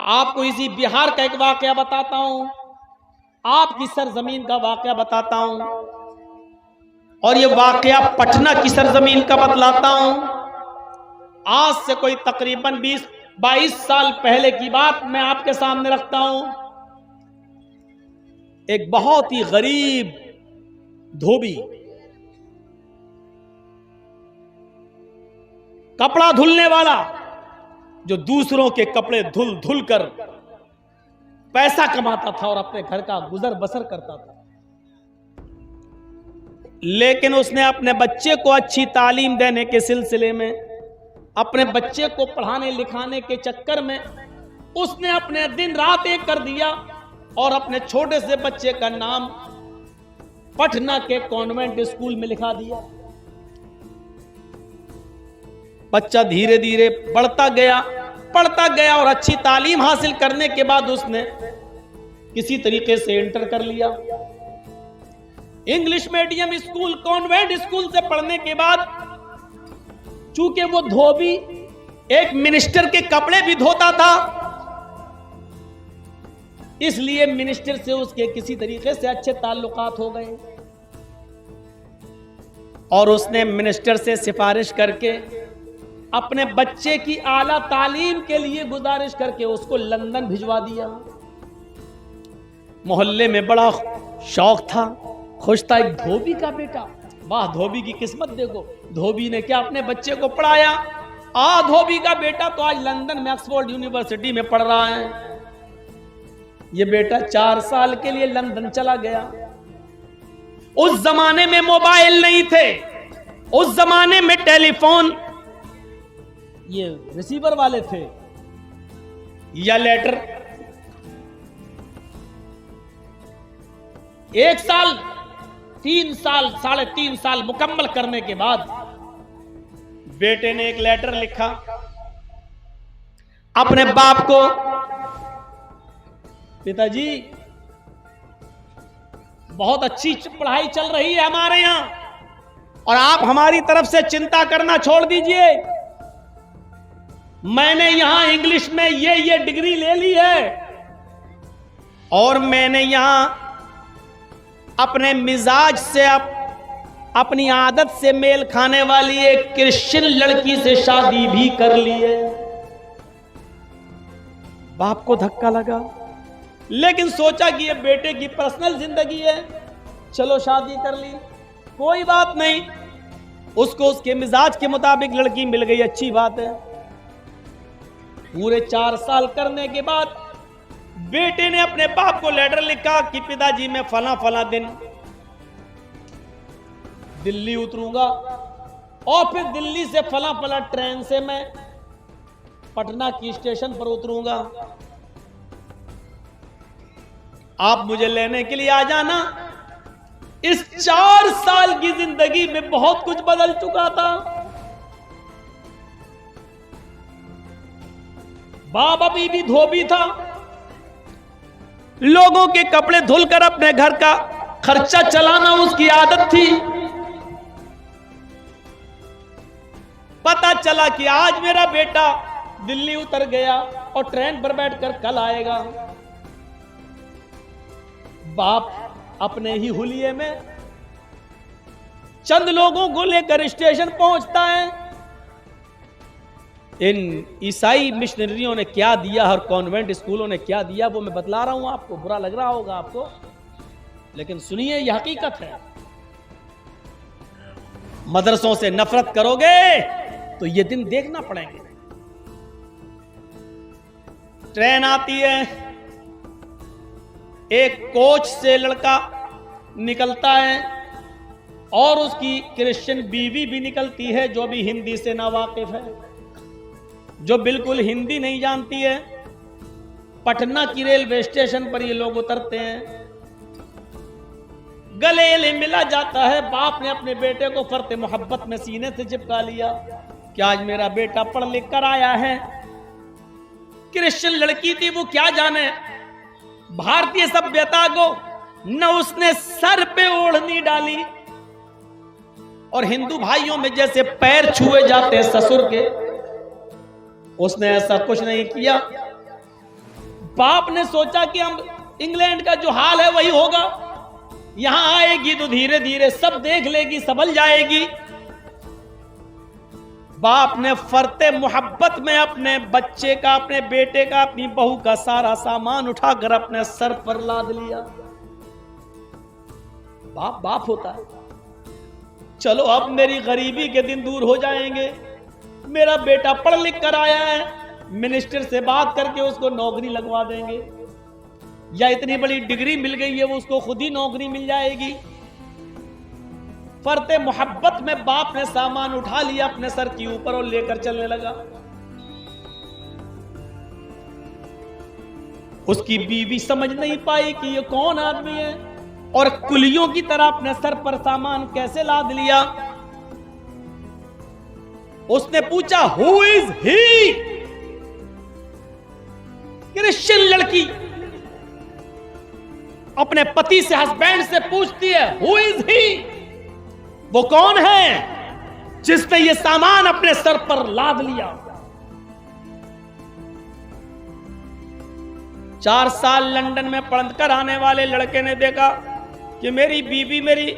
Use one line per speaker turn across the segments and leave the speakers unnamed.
आपको इसी बिहार का एक वाकया बताता हूं, आपकी सरजमीन का वाकया बताता हूं, और ये वाकया पटना की सरजमीन का बतलाता हूं। आज से कोई तकरीबन 20-22 साल पहले की बात मैं आपके सामने रखता हूं। एक बहुत ही गरीब धोबी, कपड़ा धुलने वाला, जो दूसरों के कपड़े धुल धुल कर पैसा कमाता था और अपने घर का गुजर बसर करता था। लेकिन उसने अपने बच्चे को अच्छी तालीम देने के सिलसिले में, अपने बच्चे को पढ़ाने लिखाने के चक्कर में उसने अपने दिन रात एक कर दिया और अपने छोटे से बच्चे का नाम पटना के कॉन्वेंट स्कूल में लिखा दिया। बच्चा धीरे धीरे पढ़ता गया और अच्छी तालीम हासिल करने के बाद उसने किसी तरीके से इंटर कर लिया। English medium school, convent school से पढ़ने के बाद चूंकि वो धोबी एक मिनिस्टर के कपड़े भी धोता था, इसलिए मिनिस्टर से उसके किसी तरीके से अच्छे ताल्लुकात हो गए और उसने मिनिस्टर से सिफारिश करके अपने बच्चे की आला तालीम के लिए गुजारिश करके उसको लंदन भिजवा दिया। मोहल्ले में बड़ा शौक था, खुश था, एक धोबी का बेटा, वाह धोबी की किस्मत देखो, धोबी ने क्या अपने बच्चे को पढ़ाया। धोबी का बेटा तो आज लंदन में ऑक्सफोर्ड यूनिवर्सिटी में पढ़ रहा है। ये बेटा 4 साल के लिए लंदन चला गया। उस जमाने में मोबाइल नहीं थे, उस जमाने में टेलीफोन ये रिसीवर वाले थे या लेटर। 1 साल 3 साल 3.5 साल मुकम्मल करने के बाद बेटे ने एक लेटर लिखा अपने बाप को, पिताजी बहुत अच्छी पढ़ाई चल रही है हमारे यहां और आप हमारी तरफ से चिंता करना छोड़ दीजिए। मैंने यहां इंग्लिश में ये डिग्री ले ली है और मैंने यहां अपने मिजाज से, अपनी आदत से मेल खाने वाली एक क्रिश्चियन लड़की से शादी भी कर ली है। बाप को धक्का लगा, लेकिन सोचा कि ये बेटे की पर्सनल जिंदगी है, चलो शादी कर ली, कोई बात नहीं। उसको उसके मिजाज के मुताबिक लड़की मिल गई, अच्छी बात है। पूरे 4 साल करने के बाद बेटे ने अपने बाप को लेटर लिखा कि पिताजी मैं फला दिन दिल्ली उतरूंगा और फिर दिल्ली से फला ट्रेन से मैं पटना की स्टेशन पर उतरूंगा, आप मुझे लेने के लिए आ जाना। इस 4 साल की जिंदगी में बहुत कुछ बदल चुका था। बाप अभी भी धोबी था, लोगों के कपड़े धुलकर अपने घर का खर्चा चलाना उसकी आदत थी। पता चला कि आज मेरा बेटा दिल्ली उतर गया और ट्रेन पर बैठकर कल आएगा। बाप अपने ही हुलिये में चंद लोगों को लेकर स्टेशन पहुंचता है। इन ईसाई मिशनरियों ने क्या दिया और कॉन्वेंट स्कूलों ने क्या दिया वो मैं बतला रहा हूं आपको, बुरा लग रहा होगा आपको, लेकिन सुनिए यह हकीकत है। मदरसों से नफरत करोगे तो ये दिन देखना पड़ेंगे। ट्रेन आती है, एक कोच से लड़का निकलता है और उसकी क्रिश्चियन बीवी भी निकलती है जो भी हिंदी से नावाकिफ है, जो बिल्कुल हिंदी नहीं जानती है। पटना की रेलवे स्टेशन पर ये लोग उतरते हैं, गले मिला जाता है। बाप ने अपने बेटे को फर्ते मोहब्बत में सीने से चिपका लिया कि आज मेरा बेटा पढ़ लिख कर आया है। क्रिश्चियन लड़की थी, वो क्या जाने भारतीय सभ्यता को, न उसने सर पे ओढ़नी डाली और हिंदू भाइयों में जैसे पैर छुए जाते ससुर के, उसने ऐसा कुछ नहीं किया। बाप ने सोचा कि हम इंग्लैंड का जो हाल है वही होगा, यहां आएगी तो धीरे धीरे सब देख लेगी, संभल जाएगी। बाप ने फरते मोहब्बत में अपने बच्चे का, अपने बेटे का, अपनी बहू का सारा सामान उठाकर अपने सर पर लाद लिया। बाप बाप होता है। चलो अब मेरी गरीबी के दिन दूर हो जाएंगे। मेरा बेटा पढ़ लिख कर आया है, मिनिस्टर से बात करके उसको नौकरी लगवा देंगे, या इतनी बड़ी डिग्री मिल गई है वो उसको खुद ही नौकरी मिल जाएगी। फरते मोहब्बत में बाप ने सामान उठा लिया अपने सर के ऊपर और लेकर चलने लगा। उसकी बीवी समझ नहीं पाई कि ये कौन आदमी है, और कुलियों की तरह अपने सर पर सामान कैसे लाद लिया। उसने पूछा, हु इज ही? क्रिश्चियन लड़की अपने पति से, हस्बैंड से पूछती है, हु इज ही? वो कौन है जिसने ये सामान अपने सर पर लाद लिया? 4 साल लंदन में पढ़कर आने वाले लड़के ने देखा कि मेरी बीवी मेरी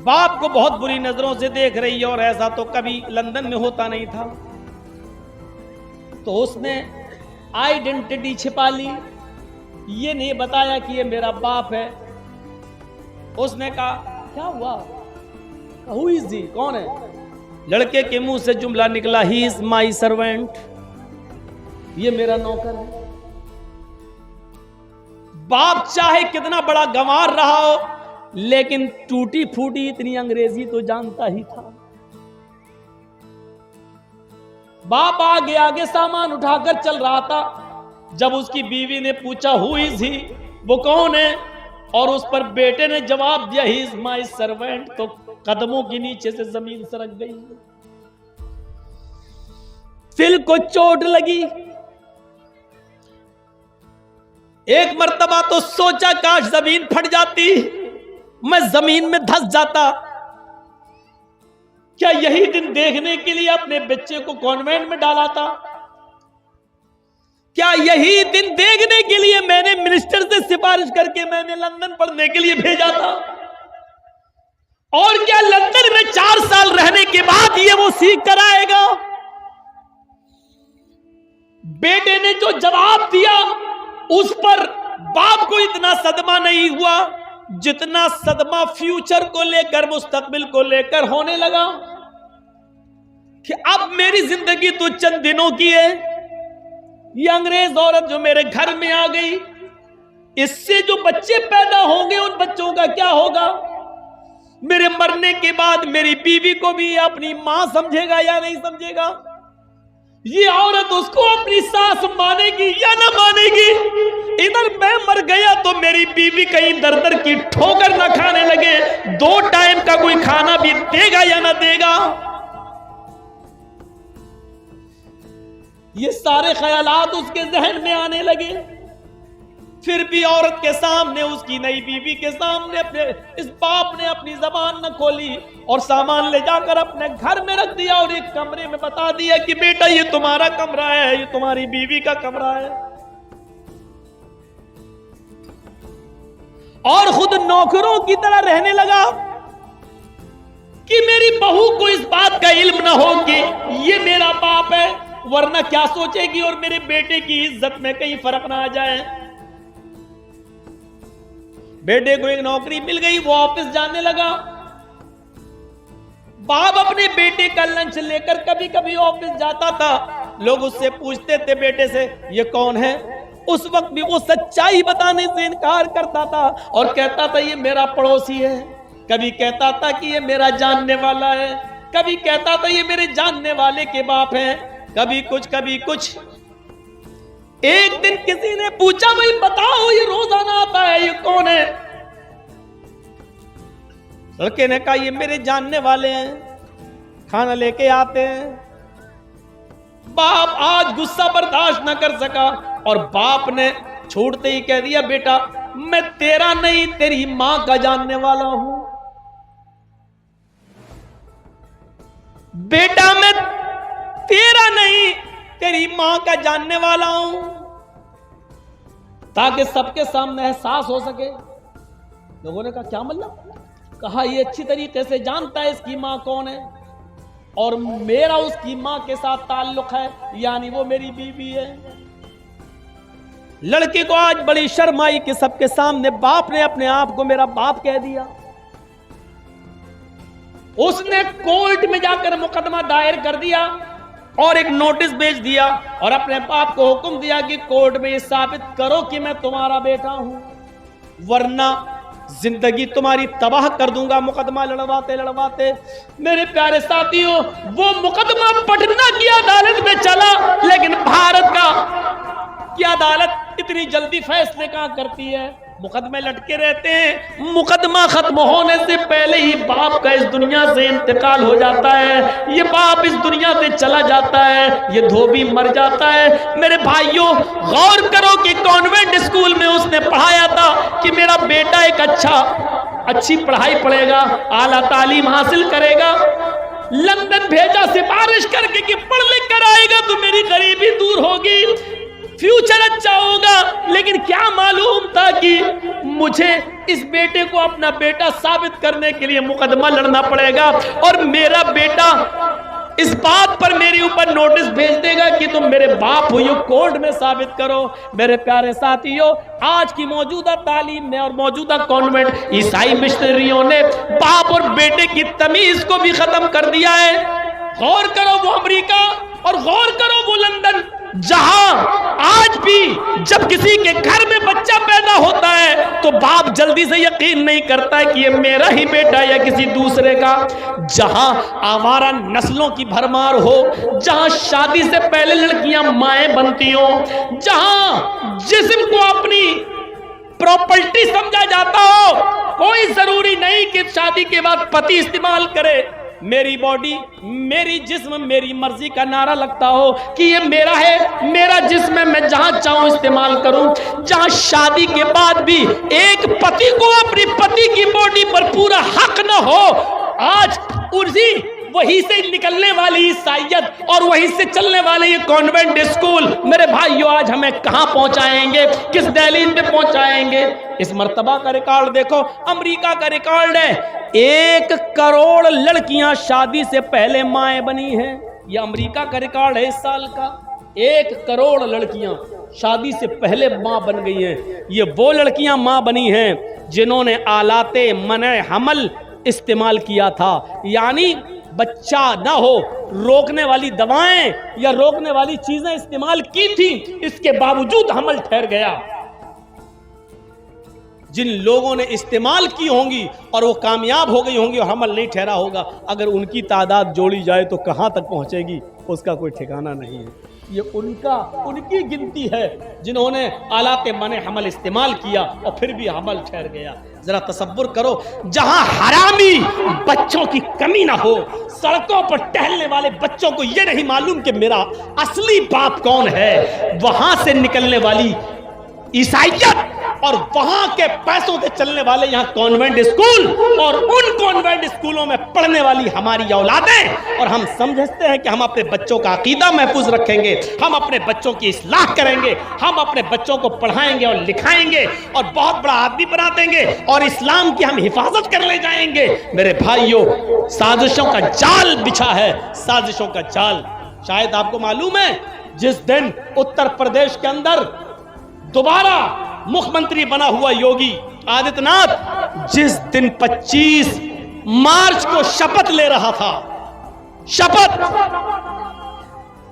बाप को बहुत बुरी नजरों से देख रही है, और ऐसा तो कभी लंदन में होता नहीं था। तो उसने आइडेंटिटी छिपा ली, ये नहीं बताया कि ये मेरा बाप है। उसने कहा, क्या हुआ? Who is he? कौन है? लड़के के मुंह से जुमला निकला, ही इज माई सर्वेंट, ये मेरा नौकर है। बाप चाहे कितना बड़ा गंवार रहा हो, लेकिन टूटी फूटी इतनी अंग्रेजी तो जानता ही था। बाप आगे आगे सामान उठाकर चल रहा था। जब उसकी बीवी ने पूछा, हु इज ही? वो कौन है? और उस पर बेटे ने जवाब दिया, ही इज माई सर्वेंट, तो कदमों के नीचे से जमीन सरक गई। फिल को चोट लगी। एक मर्तबा तो सोचा काश जमीन फट जाती, मैं जमीन में धंस जाता। क्या यही दिन देखने के लिए अपने बच्चे को कॉन्वेंट में डाला था? क्या यही दिन देखने के लिए मैंने मिनिस्टर से सिफारिश करके मैंने लंदन पढ़ने के लिए भेजा था? और क्या लंदन में 4 साल रहने के बाद ये वो सीख कर आएगा? बेटे ने जो जवाब दिया उस पर बाप को इतना सदमा नहीं हुआ जितना सदमा फ्यूचर को लेकर, मुस्तकबिल को लेकर होने लगा कि अब मेरी जिंदगी तो चंद दिनों की है। ये अंग्रेज औरत जो मेरे घर में आ गई, इससे जो बच्चे पैदा होंगे उन बच्चों का क्या होगा? मेरे मरने के बाद मेरी बीवी को भी अपनी मां समझेगा या नहीं समझेगा? ये औरत उसको अपनी सास मानेगी या ना मानेगी? इधर मैं मर गया तो मेरी बीवी कहीं दर दर की ठोकर ना खाने लगे, 2 टाइम का कोई खाना भी देगा या ना देगा? ये सारे ख्यालात उसके जहन में आने लगे। फिर भी औरत के सामने, उसकी नई बीवी के सामने अपने इस बाप ने अपनी जबान न खोली और सामान ले जाकर अपने घर में रख दिया और एक कमरे में बता दिया कि बेटा ये तुम्हारा कमरा है, ये तुम्हारी बीवी का कमरा है। और खुद नौकरों की तरह रहने लगा कि मेरी बहू को इस बात का इल्म ना हो कि ये मेरा बाप है, वरना क्या सोचेगी और मेरे बेटे की इज्जत में कहीं फर्क ना आ जाए। बेटे को एक नौकरी मिल गई, वो ऑफिस जाने लगा। बाप अपने बेटे का लंच लेकर कभी कभी ऑफिस जाता था। लोग उससे पूछते थे बेटे से, ये कौन है? उस वक्त भी वो सच्चाई बताने से इनकार करता था और कहता था ये मेरा पड़ोसी है, कभी कहता था कि ये मेरा जानने वाला है, कभी कहता था ये मेरे जानने वाले के बाप हैं, कभी कुछ कभी कुछ। एक दिन किसी ने पूछा, भाई बताओ ये रोजाना आता है, ये कौन है? लड़के ने कहा ये मेरे जानने वाले हैं, खाना लेके आते हैं। बाप आज गुस्सा बर्दाश्त न कर सका और बाप ने छोड़ते ही कह दिया, बेटा मैं तेरा नहीं तेरी मां का जानने वाला हूं। बेटा मैं तेरा नहीं तेरी मां का जानने वाला हूं। ताकि सबके सामने एहसास हो सके। लोगों ने कहा क्या मतलब? कहा ये अच्छी तरीके से जानता है इसकी मां कौन है और मेरा उसकी मां के साथ ताल्लुक है, यानी वो मेरी बीवी है। लड़की को आज बड़ी शर्म आई कि सबके सामने बाप ने अपने आप को मेरा बाप कह दिया। उसने कोर्ट में जाकर मुकदमा दायर कर दिया और एक नोटिस भेज दिया और अपने बाप को हुक्म दिया कि कोर्ट में ये साबित करो कि मैं तुम्हारा बेटा हूं, वरना जिंदगी तुम्हारी तबाह कर दूंगा। मुकदमा लड़वाते लड़वाते मेरे प्यारे साथियों, वो मुकदमा पटना की अदालत में चला, लेकिन भारत की अदालत इतनी जल्दी फैसले कहां करती है। मुकदमे लटके रहते हैं। मुकदमा खत्म होने से पहले ही बाप का इस दुनिया से इंतकाल हो जाता है। ये बाप इस दुनिया से चला जाता है, ये धोबी मर जाता है। मेरे भाइयों, गौर करो कि कॉन्वेंट स्कूल में उसने पढ़ाया था कि मेरा बेटा एक अच्छी पढ़ाई पढ़ेगा, आला तालीम हासिल करेगा। लंदन भेजा सिफारिश करके कि पढ़ लिख कर आएगा तो मेरी गरीबी दूर होगी, फ्यूचर अच्छा होगा। लेकिन क्या मालूम था कि मुझे इस बेटे को अपना बेटा साबित करने के लिए मुकदमा लड़ना पड़ेगा और मेरा बेटा इस बात पर मेरे ऊपर नोटिस भेज देगा कि तुम मेरे बाप हो, ये कोर्ट में साबित करो। मेरे प्यारे साथियों, आज की मौजूदा तालीम में और मौजूदा कॉन्वेंट ईसाई मिशनरियों ने बाप और बेटे की तमीज को भी खत्म कर दिया है। गौर करो वो अमेरिका और गौर करो वो लंदन, जहां आज भी जब किसी के घर में बच्चा पैदा होता है तो बाप जल्दी से यकीन नहीं करता है कि ये मेरा ही बेटा या किसी दूसरे का। जहां आवारा नस्लों की भरमार हो, जहां शादी से पहले लड़कियां माएं बनती हो, जहां जिस्म को अपनी प्रॉपर्टी समझा जाता हो, कोई जरूरी नहीं कि शादी के बाद पति इस्तेमाल करे। मेरी बॉडी, मेरी जिस्म, मेरी मर्जी का नारा लगता हो कि ये मेरा है, मेरा जिस्म है, मैं जहां चाहूं इस्तेमाल करूं। जहां शादी के बाद भी एक पति को अपनी पति की बॉडी पर पूरा हक न हो, आज वहीं से निकलने वाली ईसाइयत और वहीं से चलने वाले ये कॉन्वेंट स्कूल, मेरे भाइयों, आज हमें कहां पहुंचाएंगे, किस दहलीज पे पहुंचाएंगे। इस मर्तबा का रिकॉर्ड देखो, अमेरिका का रिकॉर्ड है, 1 करोड़ लड़कियां शादी से पहले माएं बनी हैं। यह अमेरिका का रिकॉर्ड है इस साल का। 1 करोड़ लड़कियां शादी से पहले मां बन गई हैं। ये वो लड़कियां मां बनी हैं जिन्होंने आलाते मने हमल इस्तेमाल किया था, यानी बच्चा ना हो रोकने वाली दवाएं या रोकने वाली चीजें इस्तेमाल की थी, इसके बावजूद हमल ठहर गया। जिन लोगों ने इस्तेमाल की होंगी और वो कामयाब हो गई होंगी और हमल नहीं ठहरा होगा, अगर उनकी तादाद जोड़ी जाए तो कहां तक पहुंचेगी उसका कोई ठिकाना नहीं है। ये उनकी गिनती है जिन्होंने आलाते मने हमल इस्तेमाल किया और फिर भी हमल ठहर गया। जरा तसव्वुर करो, जहां हरामी बच्चों की कमी ना हो, सड़कों पर टहलने वाले बच्चों को यह नहीं मालूम कि मेरा असली बाप कौन है, वहां से निकलने वाली ईसाइयत और वहां के पैसों से चलने वाले यहां कॉन्वेंट स्कूल और उन कॉन्वेंट स्कूलों में पढ़ने वाली हमारी औलादें, और हम समझते हैं कि हम अपने बच्चों का अकीदा महफूज रखेंगे, हम अपने बच्चों की इस्लाह करेंगे, हम अपने बच्चों को पढ़ाएंगे और लिखाएंगे और बहुत बड़ा आदमी बना देंगे और इस्लाम की हम हिफाजत कर ले जाएंगे। मेरे भाइयों, साजिशों का जाल बिछा है, साजिशों का जाल। शायद आपको मालूम है, जिस दिन उत्तर प्रदेश के अंदर दोबारा मुख्यमंत्री बना हुआ योगी आदित्यनाथ, जिस दिन 25 मार्च को शपथ ले रहा था, शपथ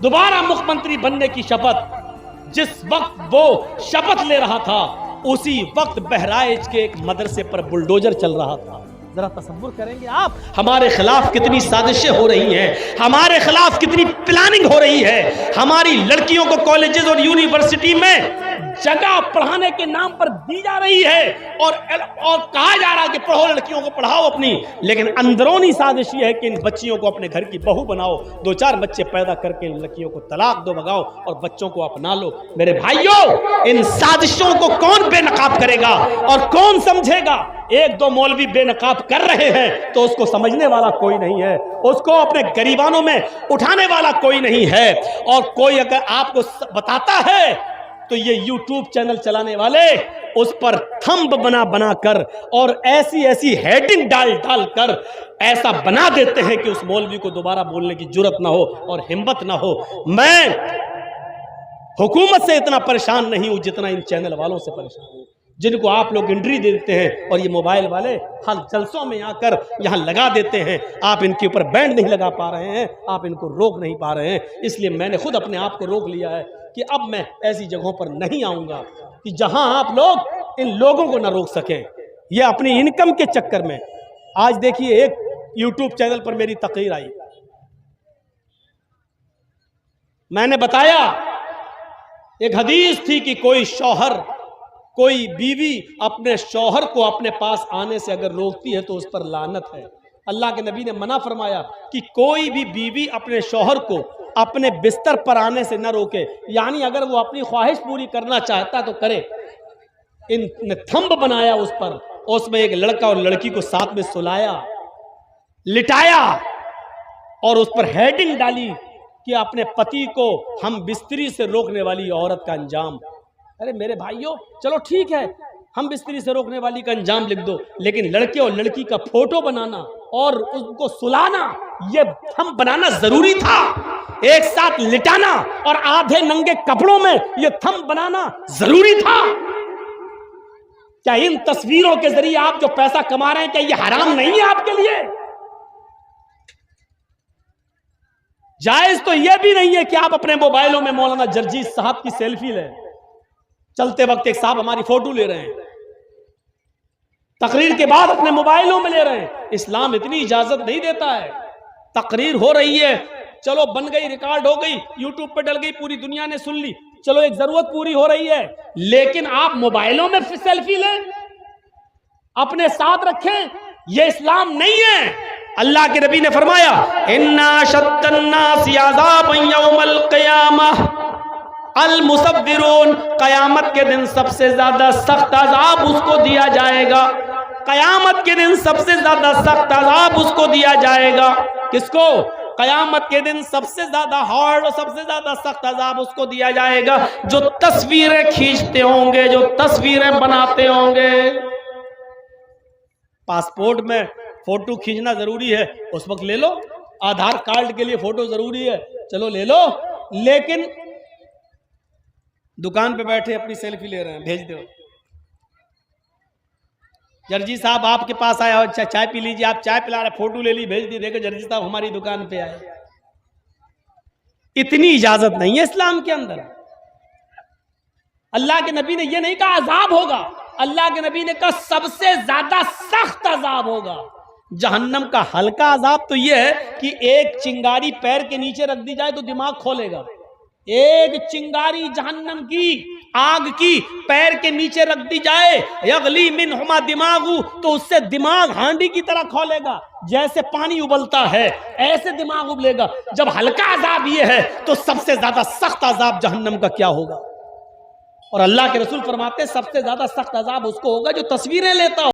दोबारा मुख्यमंत्री बनने की शपथ, जिस वक्त वो शपथ ले रहा था, उसी वक्त बहराइच के एक मदरसे पर बुलडोजर चल रहा था। जरा तसव्वुर करेंगे आप, हमारे खिलाफ कितनी साजिशें हो रही हैं, हमारे खिलाफ कितनी प्लानिंग हो रही है। हमारी लड़कियों को कॉलेजेस और यूनिवर्सिटी में जगह पढ़ाने के नाम पर दी जा रही है और कहा जा रहा है कि पढ़ो, लड़कियों को पढ़ाओ अपनी, लेकिन अंदरूनी साजिश ये है कि इन बच्चियों को अपने घर की बहू बनाओ, 2-4 बच्चे पैदा करके इन लड़कियों को तलाक दो, भगाओ और बच्चों को अपना लो। मेरे भाइयों, इन साजिशों को कौन बेनकाब करेगा और कौन समझेगा? 1-2 मौलवी बेनकाब कर रहे हैं तो उसको समझने वाला कोई नहीं है, उसको अपने गरीबानों में उठाने वाला कोई नहीं है। और कोई अगर आपको बताता है तो ये यूट्यूब चैनल चलाने वाले उस पर थंब बना बना कर और ऐसी ऐसी हेडिंग डाल डाल कर ऐसा बना देते हैं कि उस मौलवी को दोबारा बोलने की जुर्रत ना हो और हिम्मत ना हो। मैं हुकूमत से इतना परेशान नहीं हूं जितना इन चैनल वालों से परेशान हूं, जिनको आप लोग एंट्री दे देते हैं और ये मोबाइल वाले हर जलसों में आकर यहाँ लगा देते हैं। आप इनके ऊपर बैंड नहीं लगा पा रहे हैं, आप इनको रोक नहीं पा रहे हैं। इसलिए मैंने खुद अपने आप को रोक लिया है कि अब मैं ऐसी जगहों पर नहीं आऊँगा कि जहाँ आप लोग इन लोगों को ना रोक सकें। ये अपनी इनकम के चक्कर में, आज देखिए एक यूट्यूब चैनल पर मेरी तकरीर आई, मैंने बताया एक हदीस थी कि कोई शौहर, कोई बीवी अपने शौहर को अपने पास आने से अगर रोकती है तो उस पर लानत है। अल्लाह के नबी ने मना फरमाया कि कोई भी बीवी अपने शौहर को अपने बिस्तर पर आने से न रोके, यानी अगर वो अपनी ख्वाहिश पूरी करना चाहता तो करे। इनने थंब बनाया उस पर, उसमें एक लड़का और लड़की को साथ में सुलाया, लिटाया और उस पर हेडिंग डाली कि अपने पति को हम बिस्तरी से रोकने वाली औरत का अंजाम। अरे मेरे भाइयों, चलो ठीक है, हम बिस्तरी से रोकने वाली का अंजाम लिख दो, लेकिन लड़के और लड़की का फोटो बनाना और उसको सुलाना, ये हम बनाना जरूरी था। एक साथ लिटाना और आधे नंगे कपड़ों में ये थंब बनाना जरूरी था। क्या इन तस्वीरों के जरिए आप जो पैसा कमा रहे हैं, क्या ये हराम नहीं है आपके लिए? जायज तो यह भी नहीं है कि आप अपने मोबाइलों में मौलाना जर्जीस साहब की सेल्फी लें। चलते वक्त एक साहब हमारी फोटो ले रहे हैं, तकरीर के बाद अपने मोबाइलों में ले रहे हैं। इस्लाम इतनी इजाजत नहीं देता है। तकरीर हो रही है, चलो बन गई, रिकॉर्ड हो गई, यूट्यूब पे डल गई, पूरी दुनिया ने सुन ली, चलो एक जरूरत पूरी हो रही है, लेकिन आप मोबाइलों में सेल्फी लें, अपने साथ रखें, यह इस्लाम नहीं है। अल्लाह के नबी ने फरमाया, इन्ना शद्दन्नासी अज़ाबन यौमल क़ियामह अल मुसव्विरून, कयामत के दिन सबसे ज्यादा सख्त अजाब उसको दिया जाएगा। कयामत के दिन सबसे ज्यादा सख्त अजाब उसको दिया जाएगा। किसको? कयामत के दिन सबसे ज्यादा हार्ड और सबसे ज्यादा सख्त अजाब उसको दिया जाएगा जो तस्वीरें खींचते होंगे, जो तस्वीरें बनाते होंगे। पासपोर्ट में फोटो खींचना जरूरी है, उस वक्त ले लो। आधार कार्ड के लिए फोटो जरूरी है, चलो ले लो। लेकिन दुकान पे बैठे अपनी सेल्फी ले रहे हैं, भेज दो। जर्जी साहब आपके पास आया, अच्छा चाय पी लीजिए, आप चाय पिला रहे, फोटो ले ली, भेज दी, देखो जर्जी साहब हमारी दुकान पे आए। इतनी इजाजत नहीं है इस्लाम के अंदर। अल्लाह के नबी ने यह नहीं कहा अजाब होगा, अल्लाह के नबी ने कहा सबसे ज्यादा सख्त अजाब होगा। जहन्नम का हल्का अजाब तो यह है कि एक चिंगारी पैर के नीचे रख दी जाए तो दिमाग खोलेगा। एक चिंगारी जहन्नम की आग की पैर के नीचे रख दी जाए, यगली मिनहुमा दिमागु, तो उससे दिमाग हांडी की तरह खोलेगा, जैसे पानी उबलता है ऐसे दिमाग उबलेगा। जब हल्का अजाब ये है तो सबसे ज्यादा सख्त अजाब जहन्नम का क्या होगा? और अल्लाह के रसूल फरमाते हैं सबसे ज्यादा सख्त अजाब उसको होगा जो तस्वीरें लेता हो।